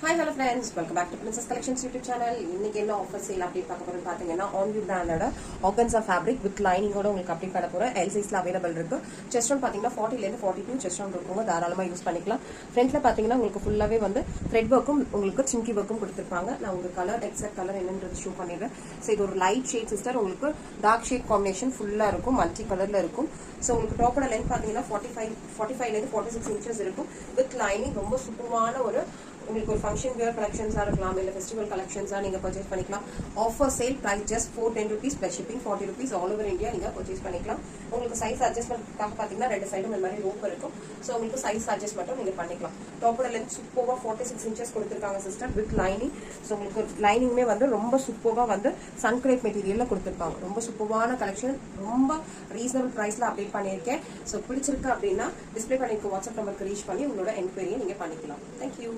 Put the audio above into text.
Hi hello friends, welcome back to Princess Collections YouTube channel. இன்னைக்கு என்ன offer sale update பார்க்க போறோம்னு பாத்தீங்கன்னா ஆன்வியூ பிராண்டோட ஆர்கன்சா ஃபேப்ரிக் வித் லைனிங்கோட உங்களுக்கு அப்டேட் பண்ண போறோம். எல் சைஸ்ல அவைலபிள் இருக்கு. செஸ்ட் ரவுண்ட் பாத்தீங்கன்னா 40 ல இருந்து 42 செஸ்ட் ரவுண்ட் இருக்குங்க. தாராளமா யூஸ் பண்ணிக்கலாம். ஃப்ரண்ட்ல பாத்தீங்கன்னா உங்களுக்கு ஃபுல்லாவே வந்து த்ரெட் வர்க்கும் உங்களுக்கு சிம்கி வர்க்கும் கொடுத்திருப்பாங்க. நான் உங்களுக்கு கலர் எக்ஸாக்ட் கலர் என்னன்றது ஷோ பண்ணிடுறேன். சோ இது ஒரு லைட் ஷேட் சிஸ்டர், உங்களுக்கு டார்க் ஷேட் காம்பினேஷன் ஃபுல்லா இருக்கும், மல்டி கலர்ல இருக்கும். சோ உங்களுக்கு டாப்போட லென்த் பாத்தீங்கன்னா 45 ல இருந்து 46 இன்ச்சஸ் இருக்கும். வித் லைனிங் ரொம்ப சூப்பரான ஒரு உங்களுக்கு ஒரு ஃபங்க்ஷன் வியர் கலெக்ஷன்ஸா இருக்கலாம், இல்ல ஃபெஸ்டிவல் கலெக்ஷன்ஸா நீங்க பர்ச்சேஸ் பண்ணிக்கலாம். Offer sale price just 410 rupees plus shipping 40 rupees all over India நீங்க பர்ச்சேஸ் பண்ணிக்கலாம். உங்களுக்கு சைஸ் அட்ஜஸ்ட்மெண்ட்காக பாத்தீங்கன்னா ரெண்டு சைடும் இந்த மாதிரி ரோப் இருக்கும். சோ உங்களுக்கு சைஸ் அட்ஜஸ்ட் மட்டும் நீங்க பண்ணிக்கலாம். டாப்போட லென்த் சூப்பரா 46 இன்ச்சஸ் கொடுத்திருக்காங்க சிஸ்டர் வித் லைனிங். சோ உங்களுக்கு லைனிங்குமே வந்து ரொம்ப சூப்பரா வந்து சன்கிரேப் மெட்டீரியல்ல கொடுத்திருப்பாங்க. ரொம்ப சூப்பரான கலெக்ஷன், ரொம்ப ரீசனபிள் பிரைஸ்ல அப்டேட் பண்ணியிருக்கேன். சோ பிடிச்சிருக்கு அப்படின்னா டிஸ்பிளே பண்ணிருக்க வாட்ஸ்அப் நம்பருக்கு ரீச் பண்ணி உங்களோட என்கொயரியை நீங்க பண்ணிக்கலாம். தேங்க்யூ.